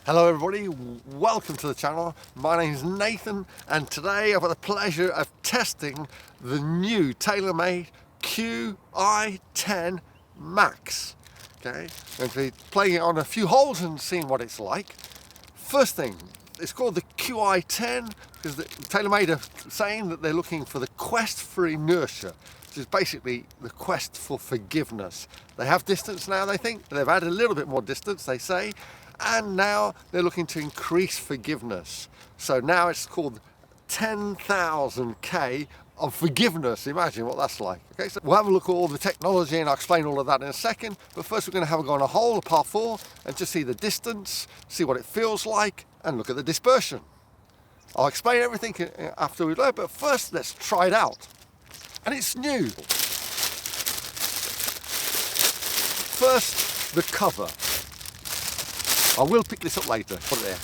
Hello everybody, welcome to the channel. My name is Nathan and today I've got the pleasure of testing the new TaylorMade Qi10 MAX. Okay, I'm going to be playing it on a few holes and seeing what it's like. First thing, it's called the Qi10 because TaylorMade are saying that they're looking for the quest for inertia, which is basically the quest for forgiveness. They have distance now, they think. They've added a little bit more distance, they say. And now they're looking to increase forgiveness. So now it's called 10,000 K of forgiveness. Imagine what that's like. Okay, so we'll have a look at all the technology and I'll explain all of that in a second. But first we're going to have a go on a hole, a par 4, and just see the distance, see what it feels like, and look at the dispersion. I'll explain everything after we learn, but first let's try it out. And it's new. First, the cover. I will pick this up later, put it there.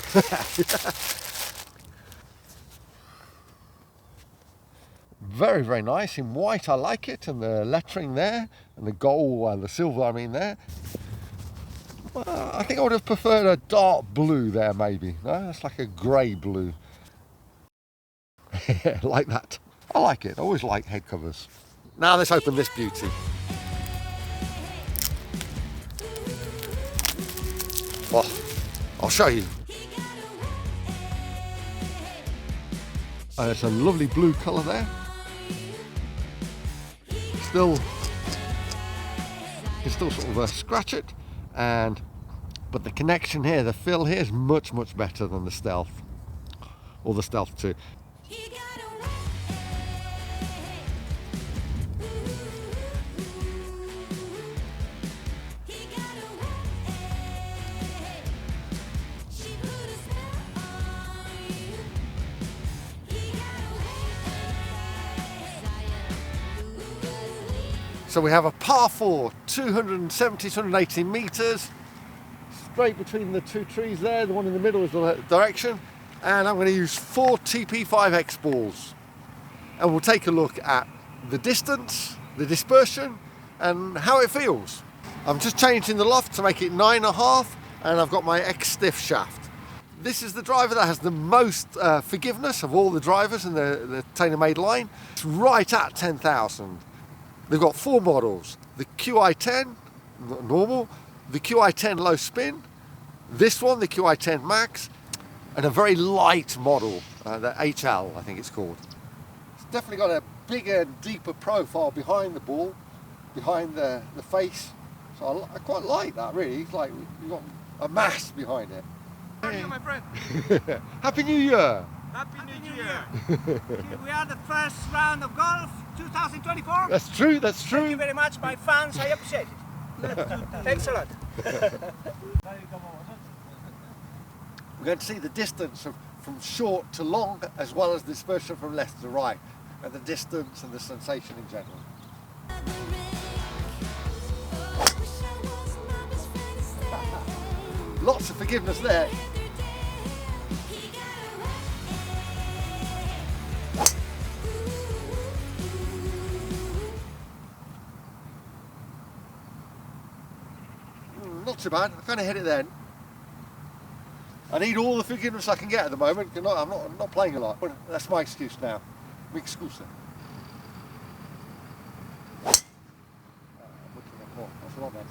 Very, very nice. In white, I like it, and the lettering there, and the gold, and the silver, I mean there. Well, I think I would have preferred a dark blue there, maybe. No, that's like a grey blue. Like that. I like it. I always like head covers. Now let's open this beauty. Well, I'll show you. It's a lovely blue colour there. You can still sort of scratch it, but the connection here, the fill here is much, much better than the Stealth, or the Stealth 2. So we have a par 4, 270, 280 metres, straight between the two trees there. The one in the middle is the direction. And I'm going to use 4 TP5X balls. And we'll take a look at the distance, the dispersion, and how it feels. I'm just changing the loft to make it 9.5, and I've got my X-Stiff shaft. This is the driver that has the most forgiveness of all the drivers in the TaylorMade line. It's right at 10,000. They've got 4 models, the Qi10 normal, the Qi10 low spin, this one, the Qi10 MAX, and a very light model, the HL I think it's called. It's definitely got a bigger, deeper profile behind the ball, behind the face, so I quite like that really. It's like you've got a mass behind it. Happy New Year, my friend. Happy New Year! Happy New Year! We are the first round of golf 2024. That's true, that's true. Thank you very much, my fans. I appreciate it. Thanks a lot. We're going to see the distance from short to long, as well as the dispersion from left to right, and the distance and the sensation in general. Lots of forgiveness there. Not too bad. I kind of hit it then. I need all the forgiveness I can get at the moment. I'm not playing a lot. But that's my excuse now. Mi scusa. That's a lot better.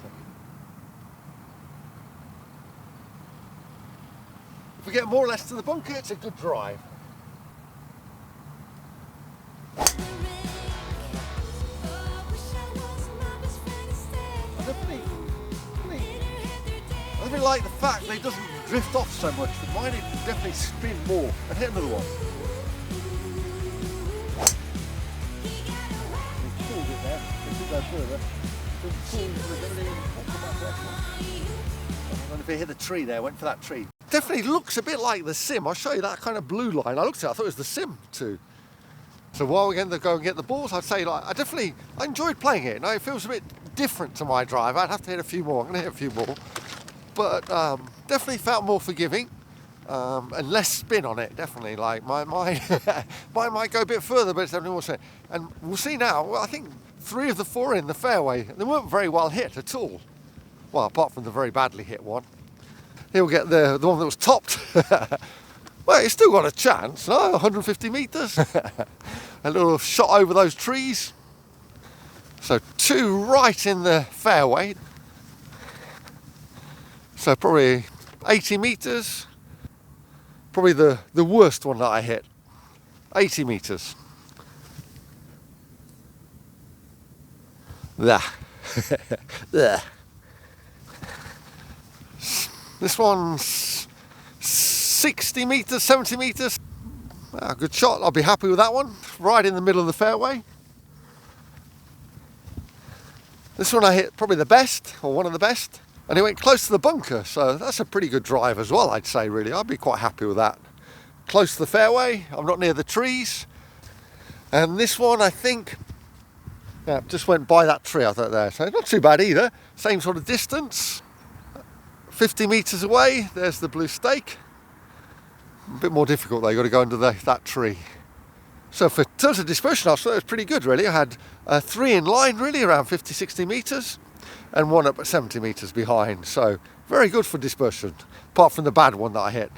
If we get more or less to the bunker, it's a good drive. I really like the fact that it doesn't drift off so much. With mine, it can definitely spin more. And hit another one. We pulled it there. If we go further, I don't know if you hit the tree there, went for that tree. Definitely looks a bit like the Sim. I'll show you that kind of blue line. I looked at it, I thought it was the Sim too. So while we're going to go and get the balls, I'd say like I enjoyed playing it. Now it feels a bit different to my drive. I'd have to hit a few more. I'm going to hit a few more. But definitely felt more forgiving and less spin on it. Definitely, like mine might go a bit further, but it's definitely more spin. And we'll see now. Well, I think 3 of the 4 in the fairway, they weren't very well hit at all. Well, apart from the very badly hit one. he'll get the one that was topped. Well, he's still got a chance, no? 150 metres. A little shot over those trees. So 2 right in the fairway. So probably 80 metres. Probably the worst one that I hit. 80 metres. There. There. This one's 60 metres, 70 metres. Good shot, I'll be happy with that one. Right in the middle of the fairway. This one I hit probably the best, or one of the best. And it went close to the bunker, so that's a pretty good drive as well, I'd say, really. I'd be quite happy with that. Close to the fairway, I'm not near the trees. And this one, I think, just went by that tree, I thought there. So not too bad either. Same sort of distance. 50 metres away, there's the blue stake. A bit more difficult though, you've got to go under that tree. So for terms of dispersion, I thought it was pretty good really. I had 3 in line really, around 50, 60 metres, and 1 up at 70 metres behind. So very good for dispersion, apart from the bad one that I hit.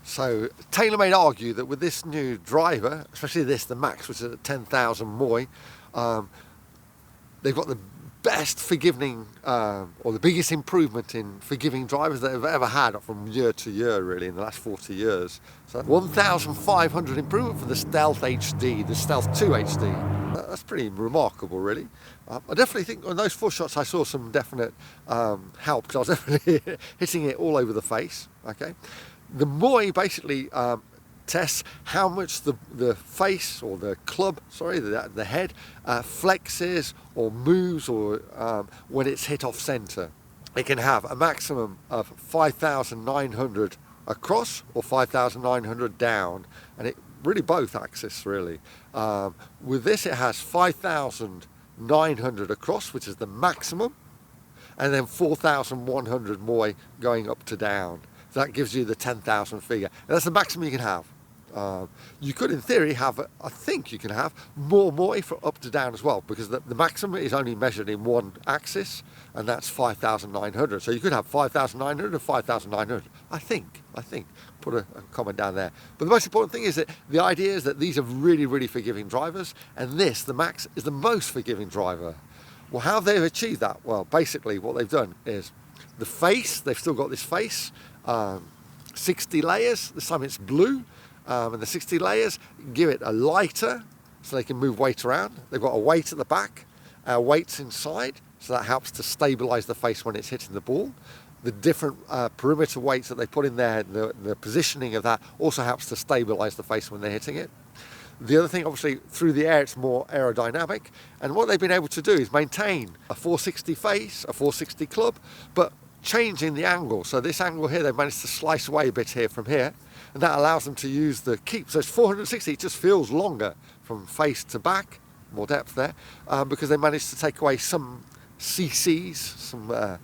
So TaylorMade argue that with this new driver, especially this, the Max, which is at 10,000 moi, they've got the best forgiving, or the biggest improvement in forgiving drivers that they've ever had from year to year, really, in the last 40 years. So 1,500 improvement for the Stealth HD, the Stealth 2 HD. That's pretty remarkable, really. I definitely think on those 4 shots I saw some definite help, because I was definitely hitting it all over the face. Okay, the moi basically tests how much the face, or the club, sorry, the head flexes or moves, or when it's hit off centre. It can have a maximum of 5,900 across or 5,900 down, and it really both axes really. With this it has 5,900 across, which is the maximum, and then 4,100 moi going up to down. So that gives you the 10,000 figure. And that's the maximum you can have. You could, in theory, have, I think you can have more moi for up to down as well, because the maximum is only measured in one axis, and that's 5,900. So you could have 5,900 and 5,900. I think. Put a comment down there. But the most important thing is that the idea is that these are really, really forgiving drivers, and this, the Max, is the most forgiving driver. Well, how have they achieved that? Well, basically what they've done is the face, they've still got this face, 60 layers, this time it's blue. And the 60 layers give it a lighter, so they can move weight around. They've got a weight at the back, weights inside, so that helps to stabilise the face when it's hitting the ball. The different perimeter weights that they put in there, the positioning of that also helps to stabilise the face when they're hitting it. The other thing, obviously, through the air, it's more aerodynamic. And what they've been able to do is maintain a 460 face, a 460 club, but changing the angle. So this angle here, they've managed to slice away a bit here from here, and that allows them to use the keep. So it's 460, it just feels longer from face to back, more depth there, because they managed to take away some cc's, some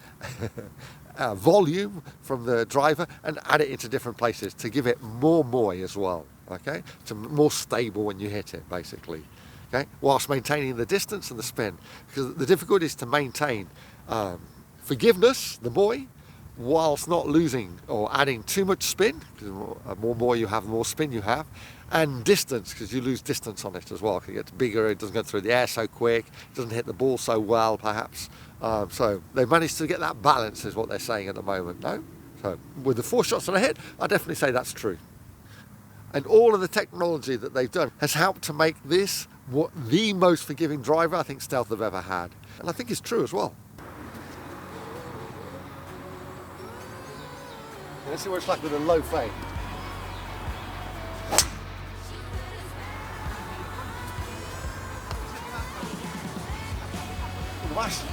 volume from the driver, and add it into different places to give it more moi as well, okay? So more stable when you hit it, basically, okay? Whilst maintaining the distance and the spin, because the difficulty is to maintain forgiveness, the moi, whilst not losing or adding too much spin, because the more moi you have, the more spin you have, and distance, because you lose distance on it as well. It gets bigger, it doesn't go through the air so quick, it doesn't hit the ball so well, perhaps. So they've managed to get that balance, is what they're saying at the moment, no? So with the 4 shots that I hit, I definitely say that's true. And all of the technology that they've done has helped to make this the most forgiving driver I think Stealth have ever had. And I think it's true as well. Let's see what it's like with a low fade.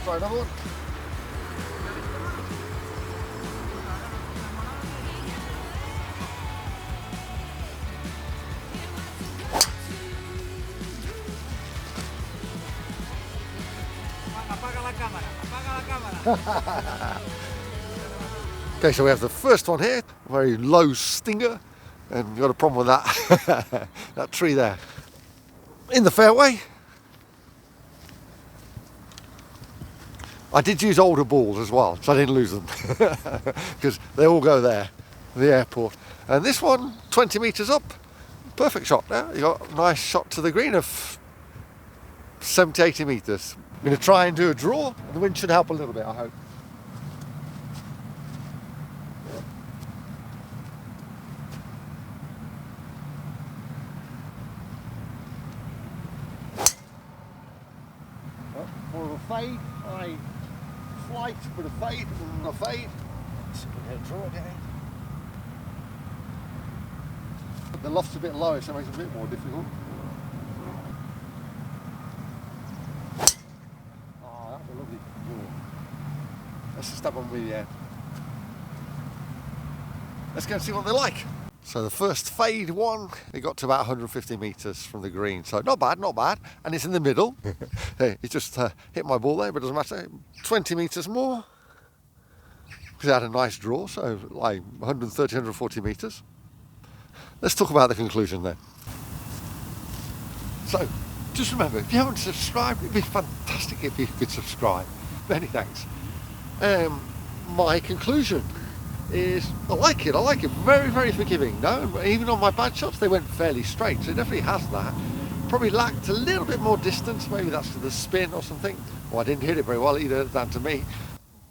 Try another one. Apaga la cámara, apaga la cámara. Okay, so we have the first one here, very low stinger, and you've got a problem with that, that tree there. In the fairway. I did use older balls as well, so I didn't lose them because they all go there, the airport. And this one, 20 metres up, perfect shot now. You got a nice shot to the green of 70, 80 metres. I'm going to try and do a draw. The wind should help a little bit, I hope. More of a fade. I flight, but a fade, and a fade. Let's see if we can get a draw again. The loft's a bit lower, so it makes it a bit more difficult. Oh, that's a lovely draw. Let's just step on with the end. Let's go and see what they're like. So the first fade one, it got to about 150 metres from the green. So not bad, not bad. And it's in the middle. Hey, it just hit my ball there, but it doesn't matter. 20 metres more. Because it had a nice draw, so like 130, 140 metres. Let's talk about the conclusion then. So, just remember, if you haven't subscribed, it'd be fantastic if you could subscribe. Many thanks. My conclusion is I like it. Very, very forgiving. No, even on my bad shots, they went fairly straight, so it definitely has that. Probably lacked a little bit more distance, maybe that's to the spin or something. Well, I didn't hit it very well either, down to me.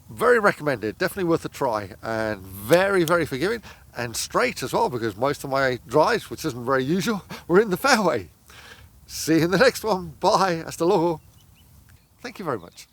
Very recommended, definitely worth a try, and very, very forgiving, and straight as well, because most of my drives, which isn't very usual, were in the fairway. See you in the next one. Bye. Hasta luego. Thank you very much.